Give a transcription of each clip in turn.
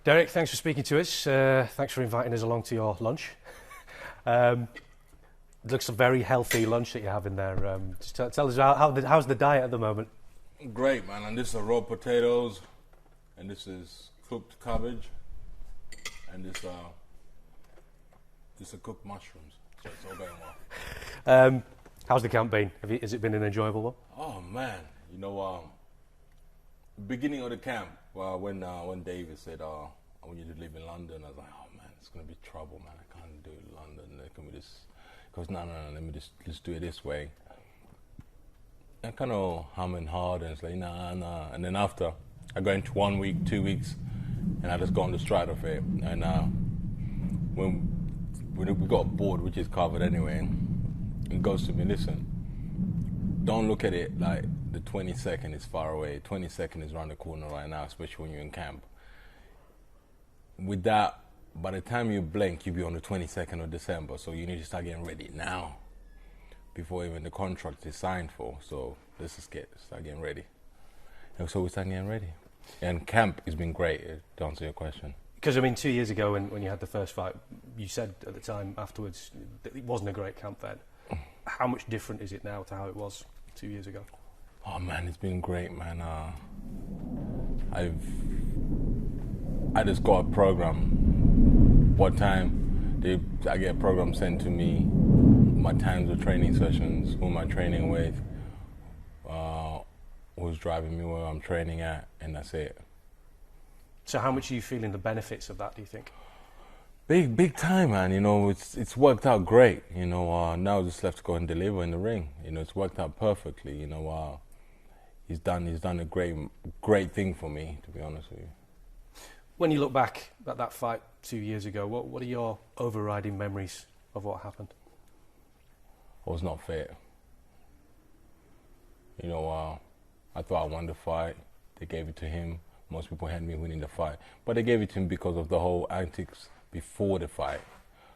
Derek, thanks for speaking to us. Thanks for inviting us along to your lunch. It looks a very healthy lunch that you have in there. Just tell us how's the diet at the moment? Great, man. And this is raw potatoes, and this is cooked cabbage, and this are cooked mushrooms. So it's all going well. How's the camp been? Has it been an enjoyable one? Oh man, beginning of the camp, when David said, "I want you to live in London," I was like, "Oh man, it's gonna be trouble, man. I can't do it in London. There can be this." He goes, "No, let me just do it this way." I kind of humming hard, and it's like, nah. And then after, I go into 1 week, 2 weeks, and I just go on the stride of it. And when we got bored, which is covered anyway, it goes to me, listen, don't look at it like the 22nd is far away. 22nd is around the corner right now, especially when you're in camp. With that, by the time you blink, you'll be on the 22nd of December, so you need to start getting ready now, before even the contract is signed for. So let's just start getting ready. And so we start getting ready. And camp has been great, to answer your question. Because, I mean, 2 years ago when you had the first fight, you said at the time afterwards that it wasn't a great camp then. How much different is it now to how it was 2 years ago? Oh man, it's been great, man. I just got a program. What time I get a program sent to me, my times of training sessions, who am I training with, who's driving me where I'm training at, and that's it. So how much are you feeling the benefits of that, do you think? Big time, man. It's worked out great. Now just left to go and deliver in the ring. It's worked out perfectly. He's done a great thing for me, to be honest with you. When you look back at that fight 2 years ago, what are your overriding memories of what happened? I was not fair. I thought I won the fight. They gave it to him. Most people had me winning the fight, but they gave it to him because of the whole antics before the fight.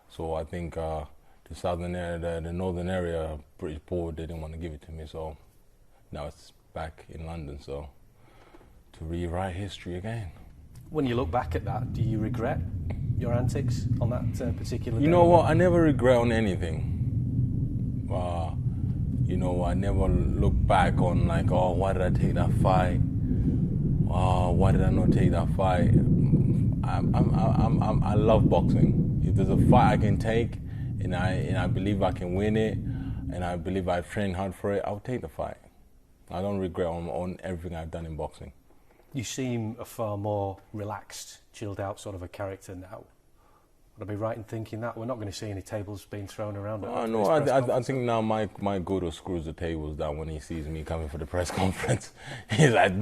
So I think the southern area, the northern area, British board, they didn't want to give it to me. So now it's back in London. So to rewrite history again. When you look back at that, do you regret your antics on that particular day? You know what? I never regret on anything. I never look back on like, oh, why did I take that fight? Why did I not take that fight? I love boxing. If there's a fight I can take, and I believe I can win it, and I believe I've trained hard for it, I'll take the fight. I don't regret on everything I've done in boxing. You seem a far more relaxed, chilled out sort of a character now. Would I be right in thinking that? We're not going to see any tables being thrown around. No, I think now Mike Goodall screws the tables down when he sees me coming for the press conference. He's like,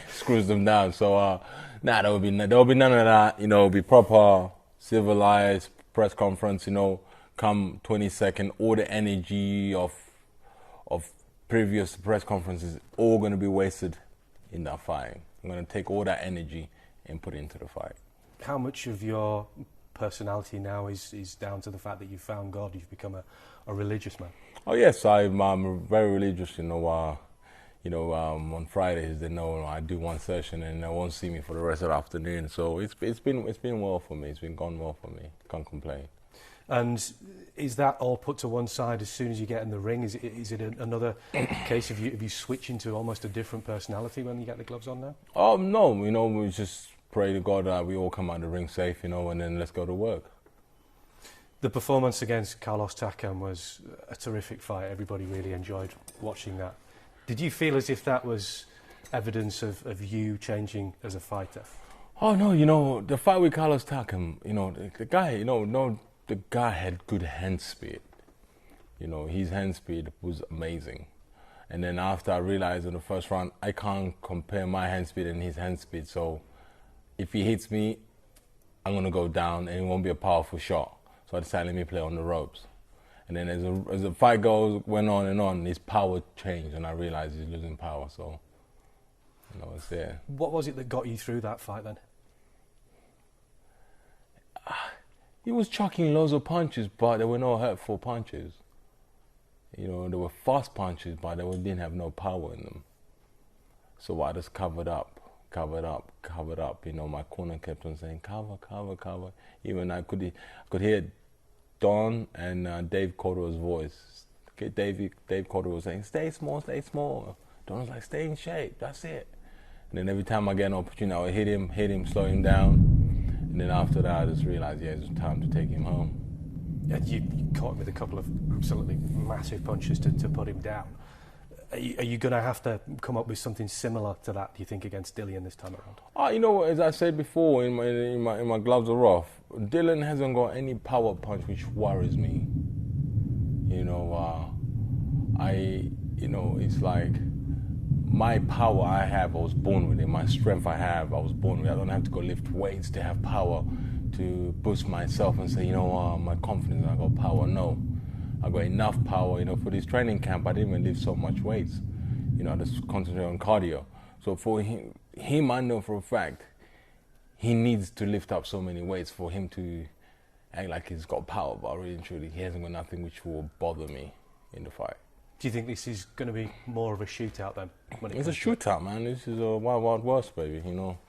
screws them down. So, there will be none of that. It'll be proper, civilized press conference. Come 22nd, all the energy of previous press conferences all going to be wasted in that fight. I'm going to take all that energy and put it into the fight. How much of your personality now is down to the fact that you've found God, you've become a religious man? Oh yes, I'm very religious. On Fridays they know I do one session and they won't see me for the rest of the afternoon. So it's been well for me. It's been gone well for me. Can't complain. And is that all put to one side as soon as you get in the ring? Is it another case of you switching to almost a different personality when you get the gloves on now? Oh no, we just pray to God that we all come out of the ring safe, and then let's go to work. The performance against Carlos Takam was a terrific fight. Everybody really enjoyed watching that. Did you feel as if that was evidence of you changing as a fighter? Oh no, the fight with Carlos Takam, the guy had good hand speed. His hand speed was amazing. And then after I realized in the first round, I can't compare my hand speed and his hand speed. So if he hits me, I'm going to go down and it won't be a powerful shot. So I decided, let me play on the ropes. And then as the fight went on and on, his power changed and I realized he's losing power. So, it's there. What was it that got you through that fight then? He was chucking loads of punches, but there were no hurtful punches. There were fast punches, but they didn't have no power in them. So I just covered up covered up. You know, my corner kept on saying cover, cover, cover. Even I could hear Don and Dave Cordell's voice. Dave Cordell was saying, stay small, stay small. Don was like, stay in shape, that's it. And then every time I get an opportunity, I would hit him, slow him down. And then after that, I just realized, yeah, it was time to take him home. Yeah, you caught him with a couple of absolutely massive punches to put him down. Are you going to have to come up with something similar to that, do you think, against Dillian this time around? You know what, as I said before, in my gloves are off, Dillian hasn't got any power punch which worries me. You know, it's like my power I have, I was born with it. My strength I have, I was born with it. I don't have to go lift weights to have power to boost myself and say, you know, my confidence, I got power. No, I got enough power. You know, for this training camp, I didn't even lift so much weights. You know, I just concentrate on cardio. So for him, I know for a fact, he needs to lift up so many weights for him to act like he's got power, but really and truly, he hasn't got nothing which will bother me in the fight. Do you think this is going to be more of a shootout then? It's a shootout, man. This is a wild, wild west, baby. You know,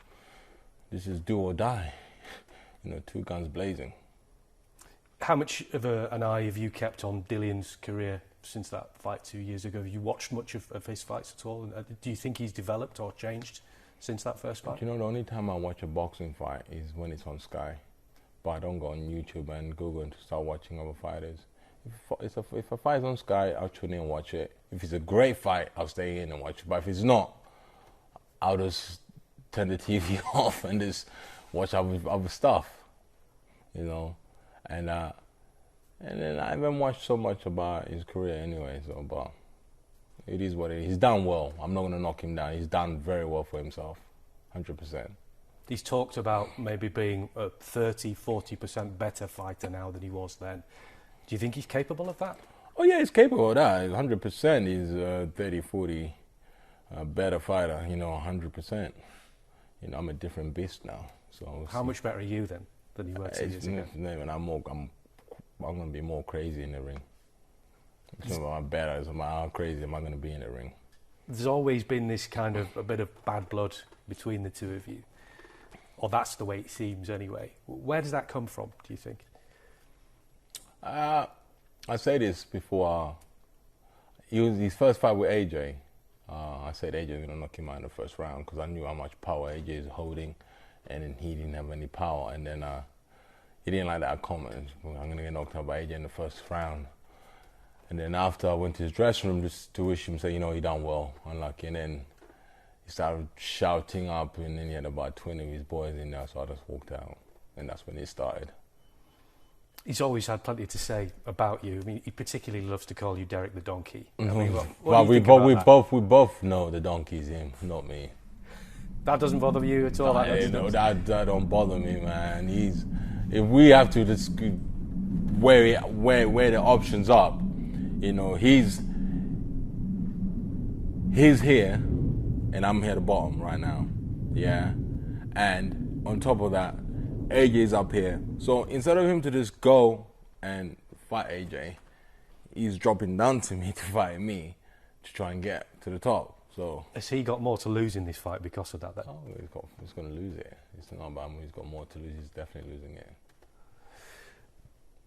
this is do or die. You know, two guns blazing. How much of an eye have you kept on Dillian's career since that fight 2 years ago? Have you watched much of his fights at all? Do you think he's developed or changed since that first fight? You know, the only time I watch a boxing fight is when it's on Sky. But I don't go on YouTube and Google and start watching other fighters. If a fight's on Sky, I'll tune in and watch it. If it's a great fight, I'll stay in and watch it. But if it's not, I'll just turn the TV off and just watch other stuff, you know. And then I haven't watched so much about his career anyway. So, but it is what it is. He's done well. I'm not going to knock him down. He's done very well for himself, 100%. He's talked about maybe being a 30, 40% better fighter now than he was then. Do you think he's capable of that? Oh, yeah, he's capable of that. 100%. He's 30, 40 better fighter, you know, 100%. You know, I'm a different beast now. So how much better are you then than you were 2 years ago? I'm going to be more crazy in the ring. It's not about better, it's about how crazy am I going to be in the ring. There's always been this kind of a bit of bad blood between the two of you. Or that's the way it seems anyway. Where does that come from, do you think? I said this before. His first fight with AJ. I said AJ was going to knock him out in the first round because I knew how much power AJ is holding, and then he didn't have any power. And then he didn't like that comment. I'm going to get knocked out by AJ in the first round. And then after I went to his dressing room just to wish him, say, you know, he done well, unlucky. And then he started shouting up, and then he had about 20 of his boys in there, so I just walked out. And that's when it started. He's always had plenty to say about you. I mean, he particularly loves to call you Derek the Donkey. Mm-hmm. I mean, but we both know the donkey's him, not me. That doesn't bother you at all? That don't bother me, man. If we have to just weigh the options up, you know, he's here, and I'm here at the bottom right now, yeah. And on top of that, AJ's up here. So instead of him to just go and fight AJ, he's dropping down to me to fight me to try and get to the top. So has he got more to lose in this fight because of that then? Oh, he's going to lose it. It's not about him. He's got more to lose. He's definitely losing it.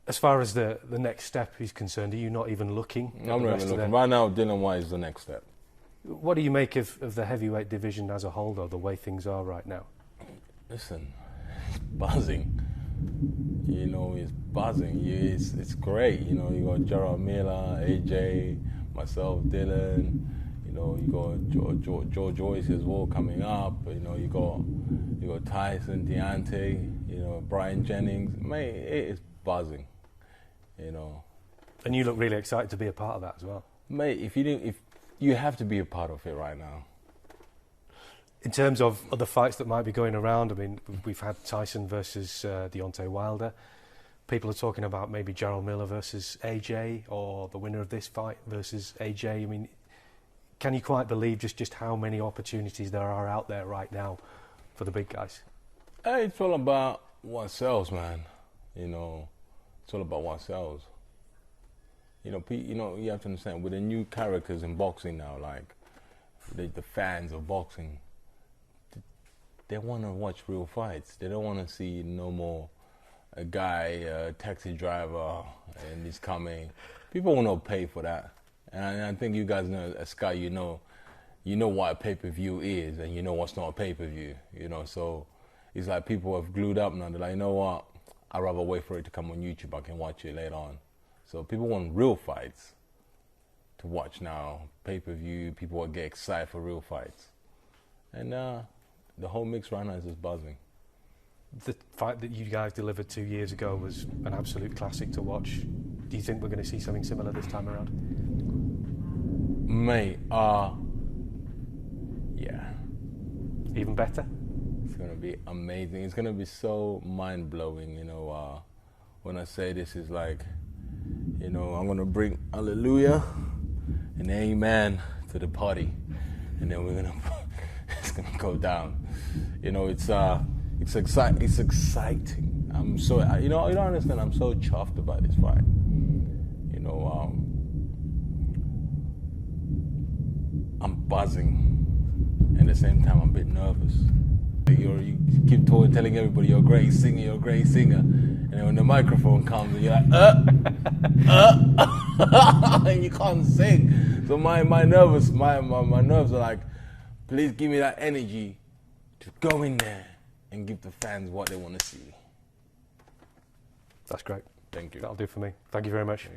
As far as the next step is concerned, are you not even looking? I'm not even looking. Right now, Dillian Whyte is the next step. What do you make of the heavyweight division as a whole, though, the way things are right now? Listen, it's buzzing. You know, it's buzzing. It's great. You know, you got Gerald Miller, AJ, myself, Dillian. You know, you got George Joyce as well coming up. You know, you got Tyson, Deontay. You know, Brian Jennings. Man, it is buzzing. You know. And you look really excited to be a part of that as well. Mate, if you have to be a part of it right now. In terms of other fights that might be going around, I mean, we've had Tyson versus Deontay Wilder. People are talking about maybe Gerald Miller versus AJ, or the winner of this fight versus AJ. I mean, can you quite believe just how many opportunities there are out there right now for the big guys? Hey, it's all about what sells, man. You know, it's all about what sells. You know, you have to understand, with the new characters in boxing now, like the fans of boxing, they want to watch real fights. They don't want to see no more a guy, a taxi driver, and he's coming. People will not pay for that. And I think you guys know, as Sky, you know what a pay-per-view is, and you know what's not a pay-per-view. You know, so it's like people have glued up now. They're like, you know what? I'd rather wait for it to come on YouTube. I can watch it later on. So people want real fights to watch now. Pay-per-view, people will get excited for real fights. And the whole mix right now is just buzzing. The fight that you guys delivered 2 years ago was an absolute classic to watch. Do you think we're going to see something similar this time around? Mate, yeah. Even better? It's going to be amazing. It's going to be so mind-blowing, you know. When I say this is like, you know, I'm going to bring hallelujah and amen to the party. And then it's going to go down. You know, it's exciting. I'm so, you don't understand, I'm so chuffed about this fight. You know, I'm buzzing. At the same time, I'm a bit nervous. You keep telling everybody you're a great singer, and then when the microphone comes, and you're like, and you can't sing. So my nerves are like, please give me that energy to go in there and give the fans what they want to see. That's great. Thank you. That'll do for me. Thank you very much.